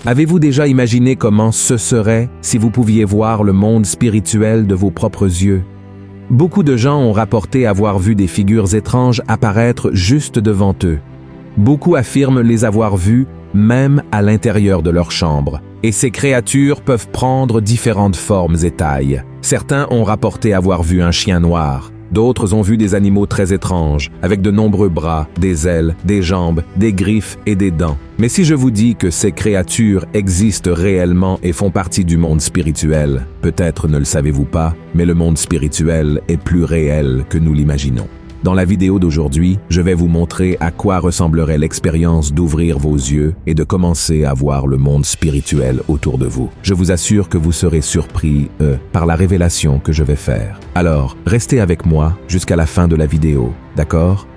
Avez-vous déjà imaginé comment ce serait si vous pouviez voir le monde spirituel de vos propres yeux? Beaucoup de gens ont rapporté avoir vu des figures étranges apparaître juste devant eux. Beaucoup affirment les avoir vues même à l'intérieur de leur chambre. Et ces créatures peuvent prendre différentes formes et tailles. Certains ont rapporté avoir vu un chien noir. D'autres ont vu des animaux très étranges, avec de nombreux bras, des ailes, des jambes, des griffes et des dents. Mais si je vous dis que ces créatures existent réellement et font partie du monde spirituel, peut-être ne le savez-vous pas, mais le monde spirituel est plus réel que nous l'imaginons. Dans la vidéo d'aujourd'hui, je vais vous montrer à quoi ressemblerait l'expérience d'ouvrir vos yeux et de commencer à voir le monde spirituel autour de vous. Je vous assure que vous serez surpris, par la révélation que je vais faire. Alors, restez avec moi jusqu'à la fin de la vidéo, d'accord?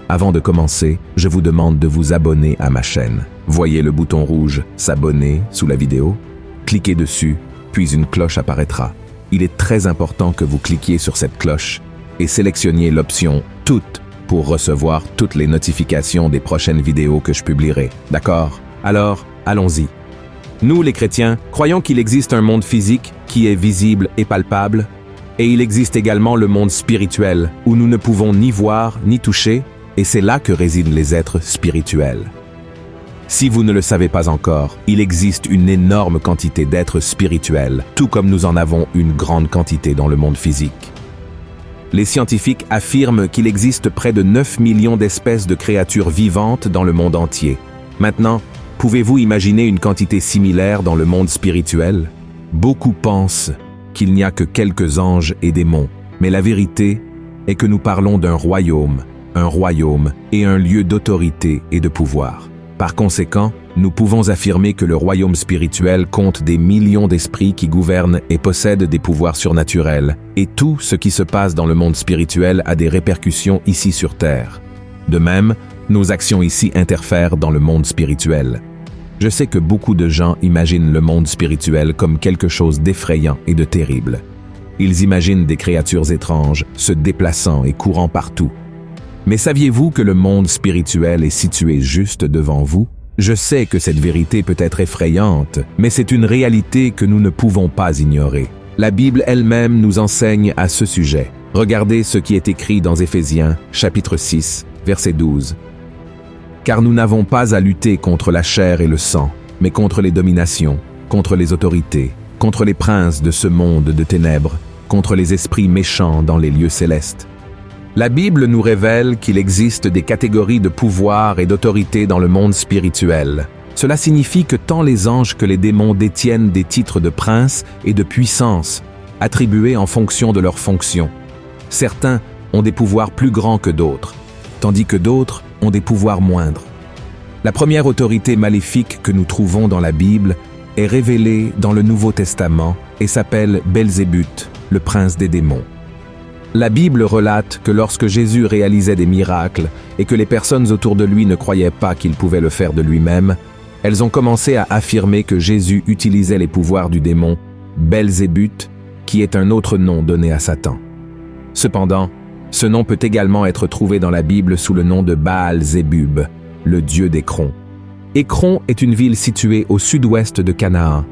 Avant de commencer, je vous demande de vous abonner à ma chaîne. Voyez le bouton rouge « S'abonner » sous la vidéo. Cliquez dessus, puis une cloche apparaîtra. Il est très important que vous cliquiez sur cette cloche et sélectionniez l'option « Toutes » pour recevoir toutes les notifications des prochaines vidéos que je publierai. D'accord? Alors, allons-y. Nous, les chrétiens, croyons qu'il existe un monde physique qui est visible et palpable, et il existe également le monde spirituel où nous ne pouvons ni voir ni toucher, et c'est là que résident les êtres spirituels. Si vous ne le savez pas encore, il existe une énorme quantité d'êtres spirituels, tout comme nous en avons une grande quantité dans le monde physique. Les scientifiques affirment qu'il existe près de 9 millions d'espèces de créatures vivantes dans le monde entier. Maintenant, pouvez-vous imaginer une quantité similaire dans le monde spirituel? Beaucoup pensent qu'il n'y a que quelques anges et démons, mais la vérité est que nous parlons d'un royaume et un lieu d'autorité et de pouvoir. Par conséquent, nous pouvons affirmer que le royaume spirituel compte des millions d'esprits qui gouvernent et possèdent des pouvoirs surnaturels, et tout ce qui se passe dans le monde spirituel a des répercussions ici sur Terre. De même, nos actions ici interfèrent dans le monde spirituel. Je sais que beaucoup de gens imaginent le monde spirituel comme quelque chose d'effrayant et de terrible. Ils imaginent des créatures étranges se déplaçant et courant partout. Mais saviez-vous que le monde spirituel est situé juste devant vous? Je sais que cette vérité peut être effrayante, mais c'est une réalité que nous ne pouvons pas ignorer. La Bible elle-même nous enseigne à ce sujet. Regardez ce qui est écrit dans Éphésiens, chapitre 6, verset 12. « Car nous n'avons pas à lutter contre la chair et le sang, mais contre les dominations, contre les autorités, contre les princes de ce monde de ténèbres, contre les esprits méchants dans les lieux célestes. » La Bible nous révèle qu'il existe des catégories de pouvoir et d'autorité dans le monde spirituel. Cela signifie que tant les anges que les démons détiennent des titres de prince et de puissance, attribués en fonction de leurs fonctions. Certains ont des pouvoirs plus grands que d'autres, tandis que d'autres ont des pouvoirs moindres. La première autorité maléfique que nous trouvons dans la Bible est révélée dans le Nouveau Testament et s'appelle Belzébuth, le prince des démons. La Bible relate que lorsque Jésus réalisait des miracles et que les personnes autour de lui ne croyaient pas qu'il pouvait le faire de lui-même, elles ont commencé à affirmer que Jésus utilisait les pouvoirs du démon Belzébuth, qui est un autre nom donné à Satan. Cependant, ce nom peut également être trouvé dans la Bible sous le nom de Baal-Zébub, le dieu d'Écron. Écron est une ville située au sud-ouest de Canaan,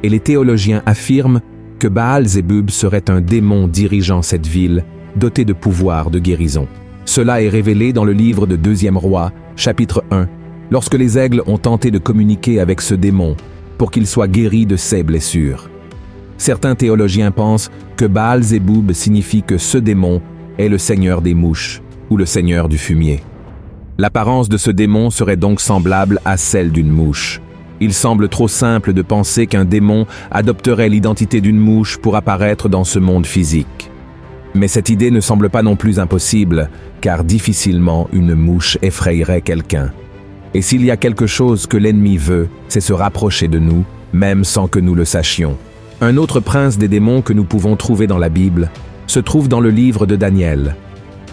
et les théologiens affirment que Baal-Zébub serait un démon dirigeant cette ville, doté de pouvoirs de guérison. Cela est révélé dans le livre de 2e Roi, chapitre 1, lorsque les aigles ont tenté de communiquer avec ce démon pour qu'il soit guéri de ses blessures. Certains théologiens pensent que Baal-Zébub signifie que ce démon est le seigneur des mouches ou le seigneur du fumier. L'apparence de ce démon serait donc semblable à celle d'une mouche. Il semble trop simple de penser qu'un démon adopterait l'identité d'une mouche pour apparaître dans ce monde physique. Mais cette idée ne semble pas non plus impossible, car difficilement une mouche effrayerait quelqu'un. Et s'il y a quelque chose que l'ennemi veut, c'est se rapprocher de nous, même sans que nous le sachions. Un autre prince des démons que nous pouvons trouver dans la Bible se trouve dans le livre de Daniel.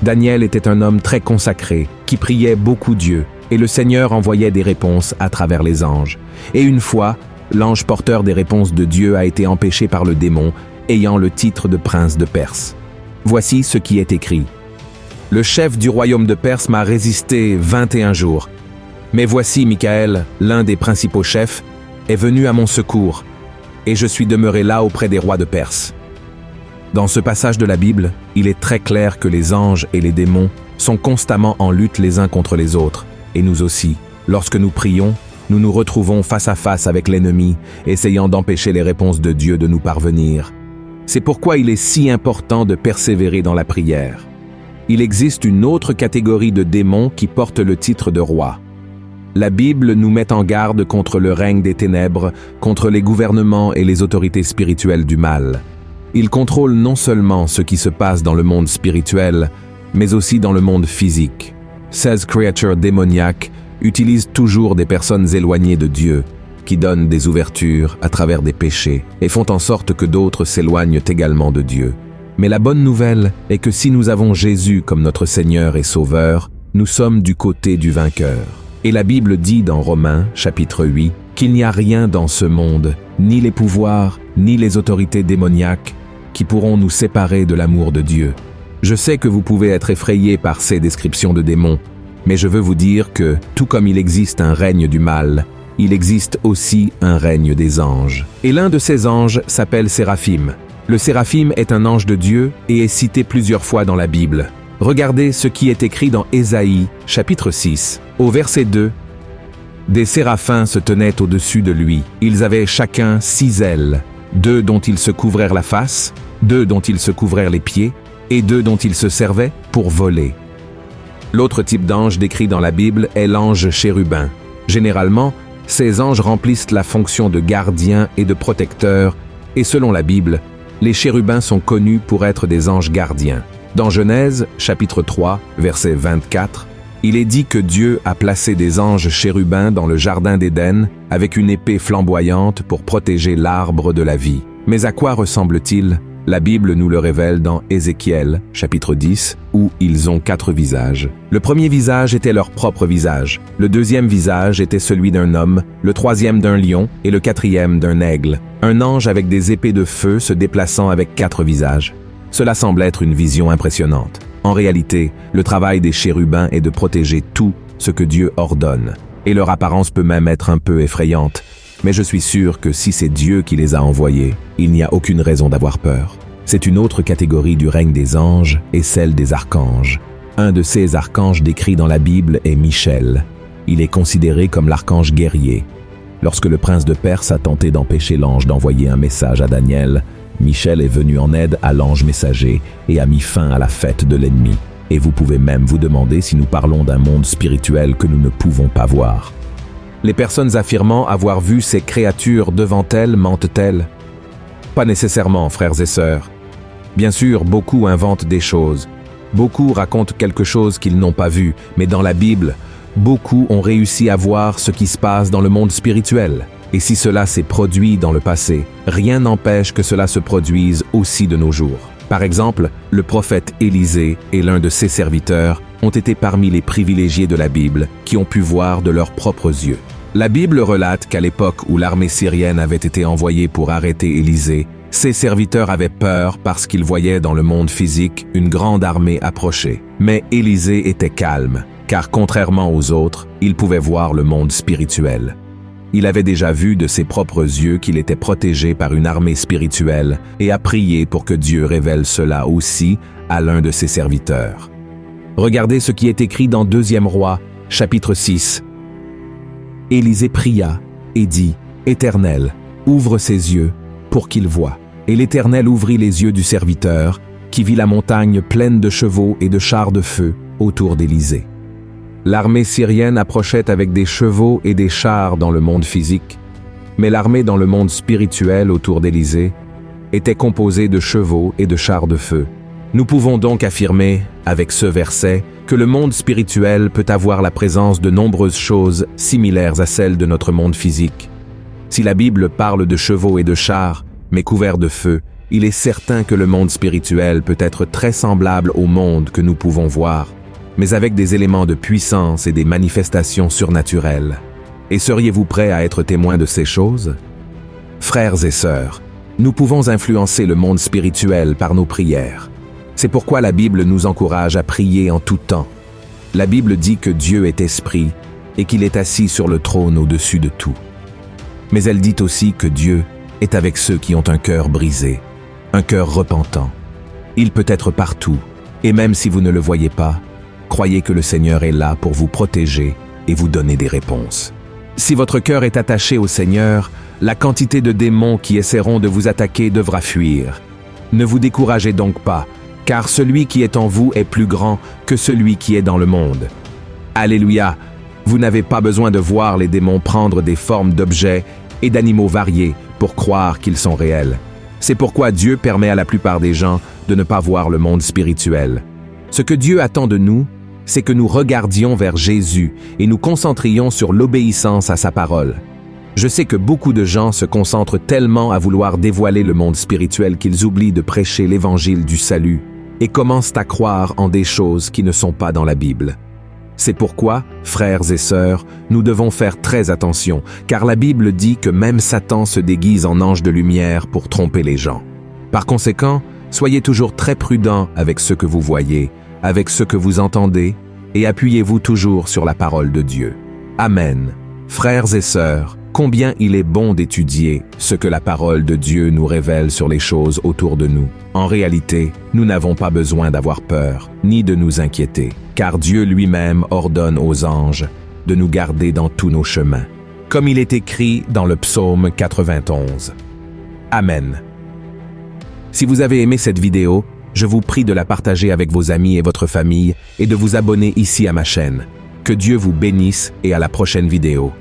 Daniel était un homme très consacré, qui priait beaucoup Dieu, et le Seigneur envoyait des réponses à travers les anges. Et une fois, l'ange porteur des réponses de Dieu a été empêché par le démon, ayant le titre de prince de Perse. Voici ce qui est écrit. « Le chef du royaume de Perse m'a résisté 21 jours. Mais voici Michaël, l'un des principaux chefs, est venu à mon secours, et je suis demeuré là auprès des rois de Perse. Dans ce passage de la Bible, il est très clair que les anges et les démons sont constamment en lutte les uns contre les autres, et nous aussi. Lorsque nous prions, nous nous retrouvons face à face avec l'ennemi, essayant d'empêcher les réponses de Dieu de nous parvenir. C'est pourquoi il est si important de persévérer dans la prière. Il existe une autre catégorie de démons qui portent le titre de roi. La Bible nous met en garde contre le règne des ténèbres, contre les gouvernements et les autorités spirituelles du mal. Ils contrôlent non seulement ce qui se passe dans le monde spirituel, mais aussi dans le monde physique. Ces créatures démoniaques utilisent toujours des personnes éloignées de Dieu, qui donnent des ouvertures à travers des péchés et font en sorte que d'autres s'éloignent également de Dieu. Mais la bonne nouvelle est que si nous avons Jésus comme notre Seigneur et Sauveur, nous sommes du côté du vainqueur. Et la Bible dit dans Romains, chapitre 8, qu'il n'y a rien dans ce monde, ni les pouvoirs, ni les autorités démoniaques, qui pourront nous séparer de l'amour de Dieu. Je sais que vous pouvez être effrayés par ces descriptions de démons, mais je veux vous dire que, tout comme il existe un règne du mal, il existe aussi un règne des anges. Et l'un de ces anges s'appelle Séraphim. Le Séraphim est un ange de Dieu et est cité plusieurs fois dans la Bible. Regardez ce qui est écrit dans Ésaïe, chapitre 6, au verset 2. « Des séraphins se tenaient au-dessus de lui. Ils avaient chacun 6 ailes, 2 dont ils se couvrèrent la face, 2 dont ils se couvrèrent les pieds, et 2 dont ils se servaient pour voler. » L'autre type d'ange décrit dans la Bible est l'ange chérubin. Généralement, ces anges remplissent la fonction de gardien et de protecteur, et selon la Bible, les chérubins sont connus pour être des anges gardiens. Dans Genèse, chapitre 3, verset 24, il est dit que Dieu a placé des anges chérubins dans le jardin d'Éden avec une épée flamboyante pour protéger l'arbre de la vie. Mais à quoi ressemble-t-il ? La Bible nous le révèle dans Ézéchiel, chapitre 10, où ils ont 4 visages. Le premier visage était leur propre visage, le deuxième visage était celui d'un homme, le troisième d'un lion et le quatrième d'un aigle. Un ange avec des épées de feu se déplaçant avec 4 visages. Cela semble être une vision impressionnante. En réalité, le travail des chérubins est de protéger tout ce que Dieu ordonne. Et leur apparence peut même être un peu effrayante. Mais je suis sûr que si c'est Dieu qui les a envoyés, il n'y a aucune raison d'avoir peur. C'est une autre catégorie du règne des anges et celle des archanges. Un de ces archanges décrits dans la Bible est Michel. Il est considéré comme l'archange guerrier. Lorsque le prince de Perse a tenté d'empêcher l'ange d'envoyer un message à Daniel, Michel est venu en aide à l'ange messager et a mis fin à la fête de l'ennemi. Et vous pouvez même vous demander si nous parlons d'un monde spirituel que nous ne pouvons pas voir. Les personnes affirmant avoir vu ces créatures devant elles mentent-elles ? Pas nécessairement, frères et sœurs. Bien sûr, beaucoup inventent des choses. Beaucoup racontent quelque chose qu'ils n'ont pas vu, mais dans la Bible, beaucoup ont réussi à voir ce qui se passe dans le monde spirituel. Et si cela s'est produit dans le passé, rien n'empêche que cela se produise aussi de nos jours. Par exemple, le prophète Élisée et l'un de ses serviteurs ont été parmi les privilégiés de la Bible qui ont pu voir de leurs propres yeux. La Bible relate qu'à l'époque où l'armée syrienne avait été envoyée pour arrêter Élisée, ses serviteurs avaient peur parce qu'ils voyaient dans le monde physique une grande armée approcher. Mais Élisée était calme, car contrairement aux autres, il pouvait voir le monde spirituel. Il avait déjà vu de ses propres yeux qu'il était protégé par une armée spirituelle et a prié pour que Dieu révèle cela aussi à l'un de ses serviteurs. Regardez ce qui est écrit dans 2 Rois, chapitre 6. Élisée pria et dit « Éternel, ouvre ses yeux pour qu'il voie. » Et l'Éternel ouvrit les yeux du serviteur, qui vit la montagne pleine de chevaux et de chars de feu autour d'Élisée. L'armée syrienne approchait avec des chevaux et des chars dans le monde physique, mais l'armée dans le monde spirituel autour d'Élisée était composée de chevaux et de chars de feu. Nous pouvons donc affirmer, avec ce verset, que le monde spirituel peut avoir la présence de nombreuses choses similaires à celles de notre monde physique. Si la Bible parle de chevaux et de chars, mais couverts de feu, il est certain que le monde spirituel peut être très semblable au monde que nous pouvons voir, mais avec des éléments de puissance et des manifestations surnaturelles. Et seriez-vous prêts à être témoins de ces choses? Frères et sœurs, nous pouvons influencer le monde spirituel par nos prières. C'est pourquoi la Bible nous encourage à prier en tout temps. La Bible dit que Dieu est esprit et qu'il est assis sur le trône au-dessus de tout. Mais elle dit aussi que Dieu est avec ceux qui ont un cœur brisé, un cœur repentant. Il peut être partout, et même si vous ne le voyez pas, croyez que le Seigneur est là pour vous protéger et vous donner des réponses. Si votre cœur est attaché au Seigneur, la quantité de démons qui essaieront de vous attaquer devra fuir. Ne vous découragez donc pas, car celui qui est en vous est plus grand que celui qui est dans le monde. Alléluia! Vous n'avez pas besoin de voir les démons prendre des formes d'objets et d'animaux variés pour croire qu'ils sont réels. C'est pourquoi Dieu permet à la plupart des gens de ne pas voir le monde spirituel. Ce que Dieu attend de nous, c'est que nous regardions vers Jésus et nous concentrions sur l'obéissance à sa parole. Je sais que beaucoup de gens se concentrent tellement à vouloir dévoiler le monde spirituel qu'ils oublient de prêcher l'évangile du salut et commencent à croire en des choses qui ne sont pas dans la Bible. C'est pourquoi, frères et sœurs, nous devons faire très attention, car la Bible dit que même Satan se déguise en ange de lumière pour tromper les gens. Par conséquent, soyez toujours très prudents avec ce que vous voyez, avec ce que vous entendez, et appuyez-vous toujours sur la parole de Dieu. Amen. Frères et sœurs, combien il est bon d'étudier ce que la parole de Dieu nous révèle sur les choses autour de nous. En réalité, nous n'avons pas besoin d'avoir peur, ni de nous inquiéter, car Dieu lui-même ordonne aux anges de nous garder dans tous nos chemins, comme il est écrit dans le psaume 91. Amen. Si vous avez aimé cette vidéo, je vous prie de la partager avec vos amis et votre famille et de vous abonner ici à ma chaîne. Que Dieu vous bénisse et à la prochaine vidéo.